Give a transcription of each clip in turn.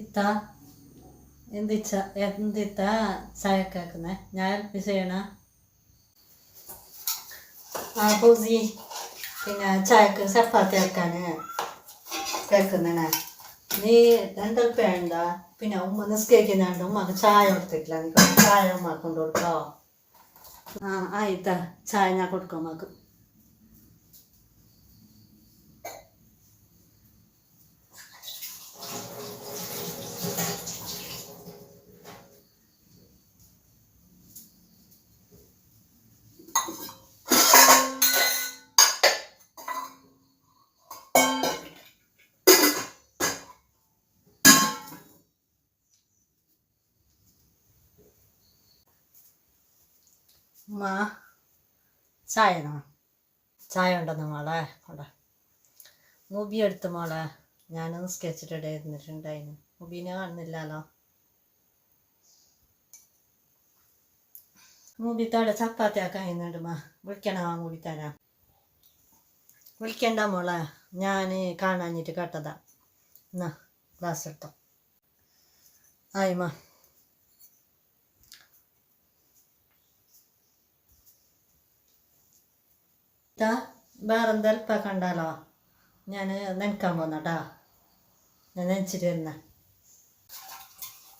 ഇത്താ എന്തിത്താ ചായക്കാക്കുന്നേ ഞാൻ ഹെൽപ്പ് ചെയ്യണ ആ പൂസി പിന്നെ ചായക്ക് ചപ്പാത്തി ആക്കാൻ കേൾക്കുന്നേ നീ എന്തൊക്കെ വേണ്ട പിന്നെ ഉമ്മ നിസ്കരിക്കുന്നുണ്ട് ഉമ്മക്ക് ചായ കൊടുത്തിട്ടില്ല നീ ചായ ഉമ്മ കൊണ്ട് കൊടുക്കോ ആ ആയിത്താ ചായ ഞാൻ കൊടുക്കാം ഉമ്മക്ക് ഉമ്മ ചായനോ ചായ ഉണ്ടെന്ന് മോളെ അവിടെ മുബി എടുത്ത് മോളെ ഞാൻ നിസ്കരിച്ചിട്ട് ഇരുന്നിട്ടുണ്ടായിരുന്നു മുബീനെ കാണുന്നില്ലല്ലോ മൂബിത്താടെ ചപ്പാത്തി ആക്കാൻ ഇന്നുണ്ട് മാ വിളിക്കണോ മൂബിത്താനാ വിളിക്കണ്ട മോളെ ഞാൻ കാണാഞ്ഞിട്ട് കേട്ടതാ എന്നാ ക്ലാസ് എടുത്തോ ആയിമാ ഇതാ വേറെന്താ എളുപ്പം കണ്ടാലോ ഞാൻ നനക്കാൻ പോന്നട്ടാ ഞാൻ നനച്ചിട്ട് വരുന്ന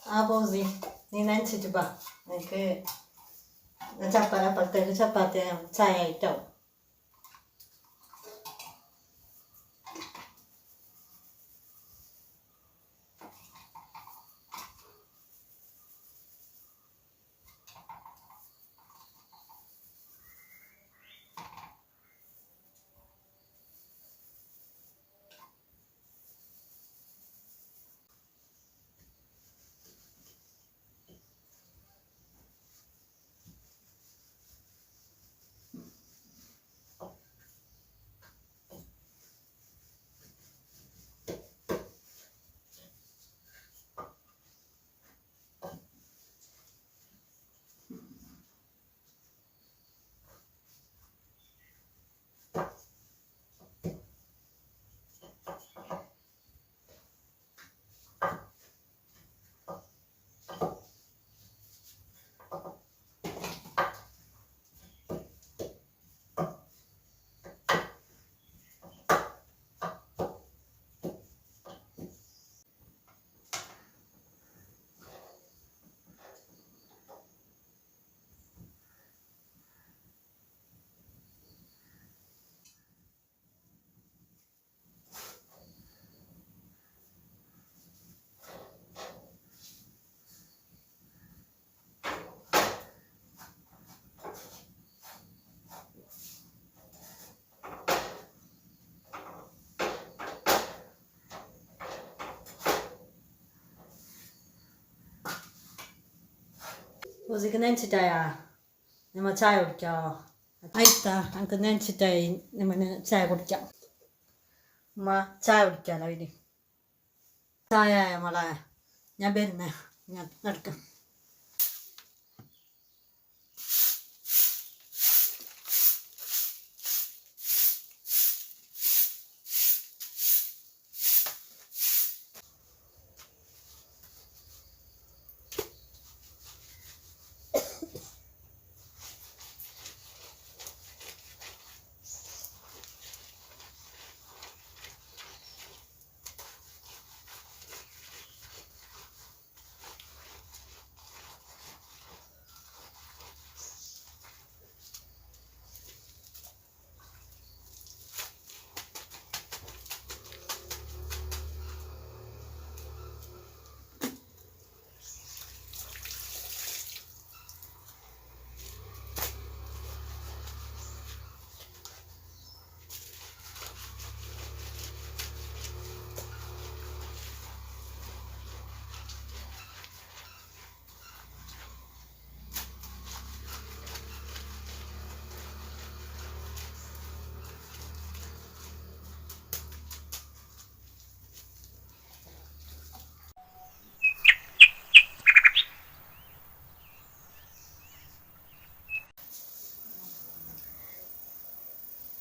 ആ പോസി നീ നനച്ചിട്ട് പാ എനിക്ക് ചപ്പാത്തി അപ്പുറത്തേക്ക് ചപ്പാത്തി ചായ ആയിട്ടാവും പൂസിക്ക് നനച്ചിട്ടായാ നമ്മൾ ചായ കുടിക്കാമോ ആയിത്താ എനിക്ക് നനച്ചിട്ടായി നമ്മൾ ചായ കുടിക്കാം ഉമ്മ ചായ കുടിക്കാമല്ലോ ഇനി ചായ മോളെ ഞാൻ വരുന്നേ ഞാൻ നടക്കാം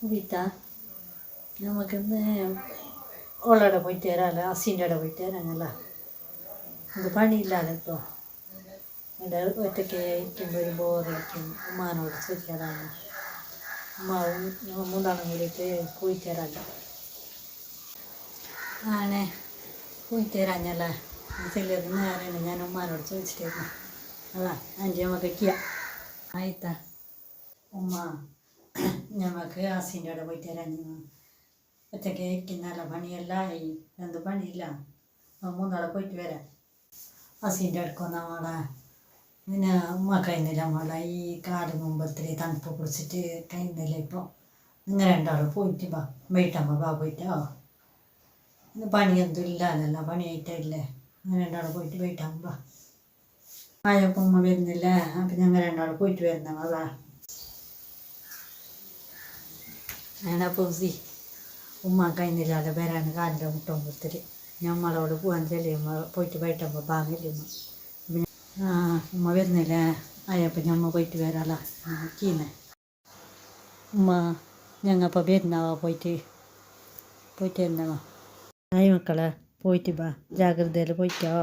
വീട്ടാ നമുക്കിന്ന് ഓളവിടെ പോയിട്ട് വരാമല്ലോ അസീൻ്റെ അവിടെ പോയിട്ട് വരാനല്ല ഇത് പണിയില്ലാതെ ഇപ്പോൾ ഇവിടെ ഒറ്റയ്ക്ക് ഇരിക്കുമ്പോൾ ഒരു ബോറടിക്കും. ഉമ്മാനോട് ചോദിക്കാതാണ്. ഉമ്മാവും മൂന്നാളും കൂടിയിട്ട് പോയി തരാമല്ലോ. ആണേ പോയി തരാഞ്ഞല്ല ചെല്ലത് നേരാണ്. ഞാൻ ഉമ്മാനോട് ചോദിച്ചിട്ടായിരുന്നു. അതാ അഞ്ച് നമുക്ക് വയ്ക്കുക. ആയിത്താ ഉമ്മ ഞമ്മക്ക് ആസിൻ്റെ അവിടെ പോയി തരാഞ്ഞു. ഒറ്റയ്ക്ക് ഇരിക്കുന്നല്ല പണിയല്ല ആയി. എന്ത് പണിയില്ല. മൂന്നാളെ പോയിട്ട് വരാം. ആസിൻ്റെ അടുക്കുന്ന മോളെ പിന്നെ ഉമ്മ കഴിയുന്നില്ല മോളെ. ഈ കാട് മുമ്പത്തിരി തണുപ്പ് കുടിച്ചിട്ട് കഴിയുന്നില്ല. ഇപ്പോൾ നിങ്ങൾ രണ്ടാളും പോയിട്ട് ബാ വൈകിട്ടാകുമ്പോൾ ബാ പോയിട്ടോ. ഇന്ന് പണിയൊന്നും ഇല്ലല്ലോ. പണിയായിട്ടില്ലേ. അങ്ങനെ രണ്ടാളും പോയിട്ട് വൈകിട്ടാകുമ്പോൾ ബാ. ആയപ്പോൾ ഉമ്മ വരുന്നില്ല. അപ്പം ഞങ്ങൾ രണ്ടാളും പോയിട്ട് വരുന്ന അതാ അങ്ങനെ പൂസി ഉമ്മ കഴിയുന്നില്ല വരാൻ കാലിൻ്റെ മുട്ടുമ്പത്തിരി ഞമ്മളോട് പോകാൻ ചെല്ലുമ്പോൾ പോയിട്ട് വൈകിട്ടാകുമ്പോൾ ബാങ്ങില്ല. പിന്നെ ഉമ്മ വരുന്നില്ല. ആയപ്പോൾ ഞമ്മ പോയിട്ട് വരാമല്ലോ കീന്നെ. ഉമ്മ ഞങ്ങപ്പോൾ വരുന്നാവോ പോയിട്ട് വരുന്നവോ. ആയി മക്കളെ പോയിട്ട് ബാ. ജാഗ്രതയിൽ പോയിട്ടോ.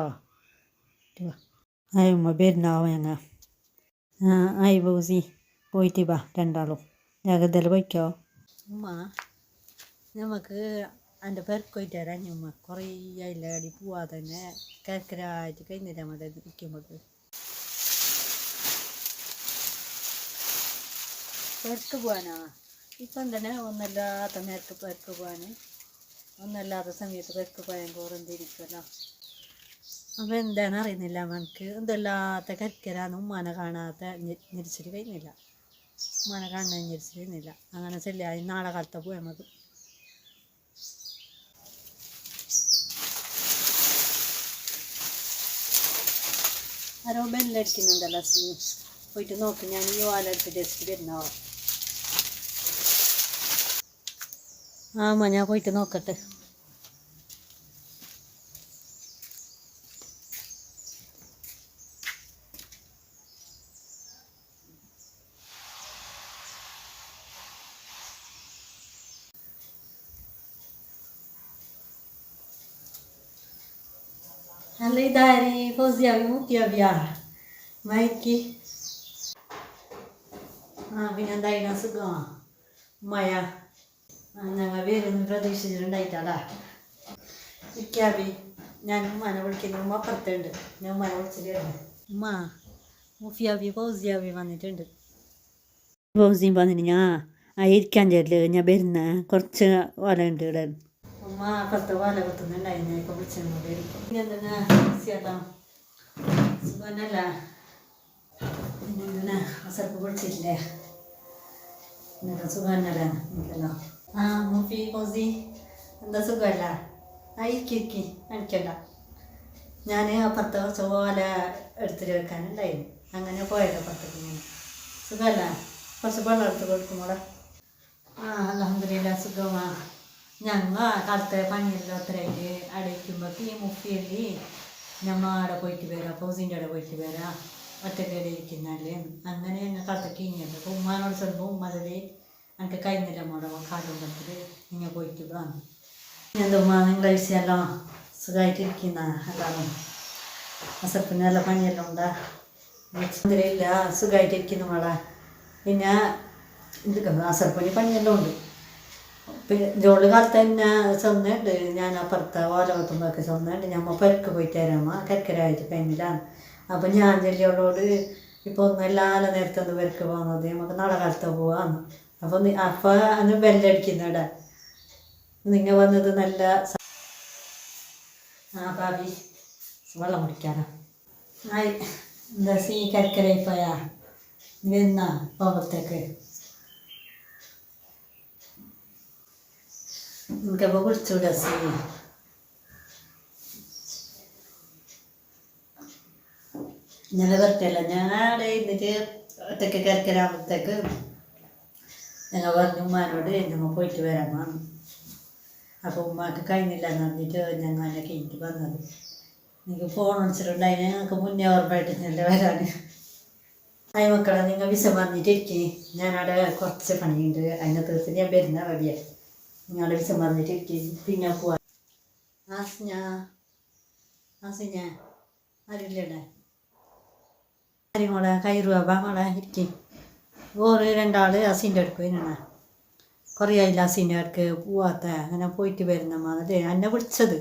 ആയി ഉമ്മ വരുന്നാവോ ഞങ്ങൾ. ആയി പൂസി പോയിട്ട് ബാ രണ്ടാളും ജാഗ്രതയിൽ പോയിക്കോ. ഉമ്മ നമുക്ക് എൻ്റെ പെരക്ക് പോയിട്ട് തരാം. ഉമ്മ കുറേ ആയില്ല അടി പോവാതെ തന്നെ കരക്കരായിട്ട് കഴിഞ്ഞില്ല അവിടെ നിൽക്കുമ്പോൾ. പെരക്ക് പോകാനാ ഇപ്പം തന്നെ ഒന്നല്ലാത്ത നേരത്തെ പെരക്ക് പോകാൻ. ഒന്നല്ലാത്ത സമയത്ത് പെരക്ക് പോയാൽ കോറന്തിരിക്കുമല്ലോ. അപ്പം എന്താണെന്ന് അറിയുന്നില്ല. നമുക്ക് എന്തല്ലാത്ത കരക്കരാന്ന് ഉമ്മാനെ കാണാത്ത ഞെരിച്ചിട്ട് കഴിഞ്ഞില്ല. ഉമ്മാനെ കാണാൻ ഞെരിച്ചിട്ട് കഴിഞ്ഞില്ല. അങ്ങനെ ചെല്ലായി നാളെ കാലത്തെ പോയാൽ മതി. ആരോ ബെല്ലടിക്കുന്നുണ്ടല്ലോ. പോയിട്ട് നോക്ക്. ഞാൻ ഈ വാലെടുത്തിട്ട് വെച്ചിട്ട് വരുന്നോ. ഞാൻ പോയിട്ട് നോക്കട്ടെ. അല്ല ഇതാരി ഫൗസിയാവി മുത്തിയാവിയാ മയക്കി. പിന്നെ എന്തായാലും സുഖമാണ് മഴ. ഞങ്ങൾ വേറൊന്നും പ്രതീക്ഷിച്ചിട്ടുണ്ടായിട്ടാ ഇരിക്കാവി. ഞാൻ ഉമ്മാനെ വിളിക്കുന്നു. ഉമ്മ അപ്പുറത്തുണ്ട്. ഞാൻ ഉമ്മാനെ വിളിച്ചിട്ട് ഉമ്മ മുഫിയാവി ഫൗസിയാവി വന്നിട്ടുണ്ട്. ഫൗസിയും വന്നിട്ട് ഞാൻ ഇരിക്കാൻ ചേരില്ല. ഞാൻ വരുന്ന കുറച്ച് ഓല ഉണ്ട് ഇവിടെ. ഉമ്മ അപ്പുറത്ത് ഓല കുത്തുന്നുണ്ടായിരുന്നു. ഇപ്പോൾ വിളിച്ചോണ്ടിരിക്കും. പിന്നെന്താ ചേട്ടാ സുഖനല്ല. പിന്നെന്താ അസർക്ക് വിളിച്ചിട്ടില്ലേ. എന്നിട്ട് സുഖന്നല്ല എനിക്കല്ലോ. മുഫി ഫൗസി എന്താ സുഖമല്ല. ഇരിക്കി എനിക്കല്ല. ഞാൻ അപ്പുറത്ത് കുറച്ച് ഓല എടുത്തിട്ട് വെക്കാനുണ്ടായിരുന്നു. അങ്ങനെ പോയത് അപ്പുറത്തേക്ക്. ഇങ്ങനെ സുഖമല്ല. കുറച്ച് വെള്ളം എടുത്ത് കൊടുക്കുമ്പോളെ. അൽഹംദുലില്ലാ സുഖമാ. ഞങ്ങൾ കാലത്തെ പണിയെല്ലാം ഒത്തരായിട്ട് അടയ്ക്കുമ്പോൾ ഈ മുഫിಯಲ್ಲಿ ഞമ്മ അവിടെ പോയിട്ട് വരാം. ഫൗസിൻ്റെ അവിടെ പോയിട്ട് വരാം. ഒറ്റക്കേടെ ഇരിക്കുന്നല്ലേ. അങ്ങനെ ഞങ്ങൾ കാലത്തേക്ക് ഇങ്ങനെ. അപ്പോൾ ഉമ്മാനോട് ചെല്ലുമ്പോൾ ഉമ്മതേ എനിക്ക് കഴിഞ്ഞില്ല മോടെ കാലം പറ്റിൽ ഇങ്ങനെ പോയിട്ട് വന്നു. എന്തുമ്മ നിങ്ങളെ വിഷയമെല്ലാം സുഖമായിട്ടിരിക്കുന്ന എല്ലാവരും. അസപ്പിന് നല്ല പണിയെല്ലാം ഉണ്ടാ. ഇല്ല സുഖമായിട്ടിരിക്കുന്നു മോളെ. പിന്നെ ഇത് അസപ്പണി പണിയെല്ലാം ഉണ്ട്. പിന്നെ ജോലി കാലത്ത് തന്നെ ചെന്നുണ്ട്. ഞാൻ അപ്പുറത്തെ ഓല കുത്തുമ്പോഴൊക്കെ ചെന്നുണ്ട്. ഞമ്മ പെരക്ക് പോയി തരാമോ കരക്കരായിട്ട് കഴിഞ്ഞില്ല. അപ്പം ഞാൻ ചെല്ലിയോളോട് ഇപ്പോൾ ഒന്നും എല്ലാ നേരത്തെ പെരക്ക് പോകുന്നത് നമുക്ക് നാളെ കാലത്ത് പോവാന്ന്. അപ്പം അന്ന് ബെല്ലടിക്കുന്നിട നിങ്ങൾ വന്നത് നല്ല. ഭാവി വെള്ളം കുടിക്കാനോ. എന്താ കരക്കരായി പോയാ എന്നാ പോകുമ്പോഴത്തേക്ക് എനിക്കപ്പോൾ കുളിച്ചൂടാ. ഇന്നലെ പറ്റില്ല. ഞാൻ അവിടെ ഇരുന്നിട്ട് ഒറ്റയ്ക്ക് കരക്കരാകുമ്പോഴത്തേക്ക് ഞങ്ങൾ പറഞ്ഞു ഉമ്മാനോട് ഞങ്ങൾ പോയിട്ട് വരാമെന്ന്. അപ്പോൾ ഉമ്മാക്ക് കഴിഞ്ഞില്ല എന്ന് പറഞ്ഞിട്ട് ഞങ്ങൾ അതിനെ കഴിഞ്ഞിട്ട് വന്നത്. നിങ്ങൾക്ക് ഫോൺ വിളിച്ചിട്ടുണ്ടായി. ഞങ്ങൾക്ക് മുന്നേ ഓർമ്മയായിട്ടില്ല വരാൻ. ആയി മക്കളെ നിങ്ങൾ വിഷം പറഞ്ഞിട്ടിരിക്കേ. ഞാനവിടെ കുറച്ച് പണിയുണ്ട്. അതിനെ തീർത്ത് ഞാൻ വരുന്ന വഴിയെ. നിങ്ങളുടെ വിഷം പറഞ്ഞിട്ടിരിക്കേ. പിന്നെ പോവാ. ആസിഞ്ഞ ആരില്ലേ മോളെ കയറുക മോളെ ഇരിക്കും ഓറ് രണ്ടാൾ അസീൻ്റെ അടുക്ക് വരുന്ന കുറേ ആയില്ല അസീൻ്റെ അടുക്ക് പോവാത്ത അങ്ങനെ പോയിട്ട് വരുന്ന മാതിരി എന്നെ വിളിച്ചത്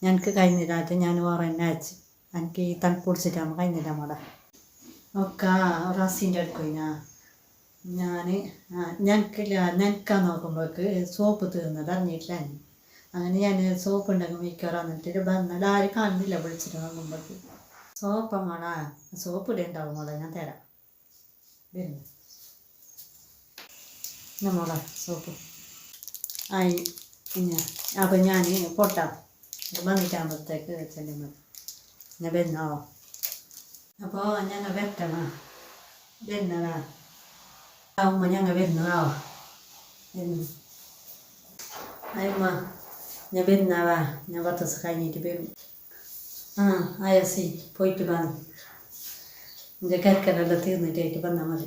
ഞങ്ങൾക്ക് കഴിഞ്ഞില്ലാത്ത ഞാൻ ഓറെ എന്നെ അയച്ചു എനിക്ക് ഈ തണുപ്പ് പിടിച്ചിട്ടാകുമ്പോൾ കഴിഞ്ഞില്ല മോളെ ഒക്കെ ഒരു അസീൻ്റെ അടുക്ക് പോയിനാ ഞാൻ നനക്കാൻ നോക്കുമ്പോൾക്ക് സോപ്പ് തീർന്നത് അറിഞ്ഞിട്ടില്ല അങ്ങനെ ഞാൻ സോപ്പ് ഉണ്ടെങ്കിൽ മിക്കവാറും വന്നിട്ട് വന്നാൽ ആരും കാണുന്നില്ല വിളിച്ചിട്ട് നോക്കുമ്പോൾക്ക് സോപ്പ് മോളെ സോപ്പ് ഇവിടെ ഉണ്ടാവും മോളെ ഞാൻ തരാം വരുന്നു മോളെ സോപ്പ് ആയി പിന്നെ അപ്പം ഞാൻ പൊട്ടാം വന്നിട്ടാകുമ്പോഴത്തേക്ക് ചെല്ലുമ്പോൾ ഞാൻ വരുന്നോ അപ്പോൾ ഞങ്ങൾ വെട്ടണോ വരുന്നതാ ആവുമ്പോൾ ഞങ്ങൾ വരുന്നോ വരുന്നു അയ്യമ്മ ഞാൻ വരുന്നവാ ഞാൻ 10 ദിവസം കഴിഞ്ഞിട്ട് വരും ആയസി പോയിട്ട് വന്നു എൻ്റെ കരക്കലെല്ലാം തീർന്നിട്ടായിട്ട് വന്നാൽ മതി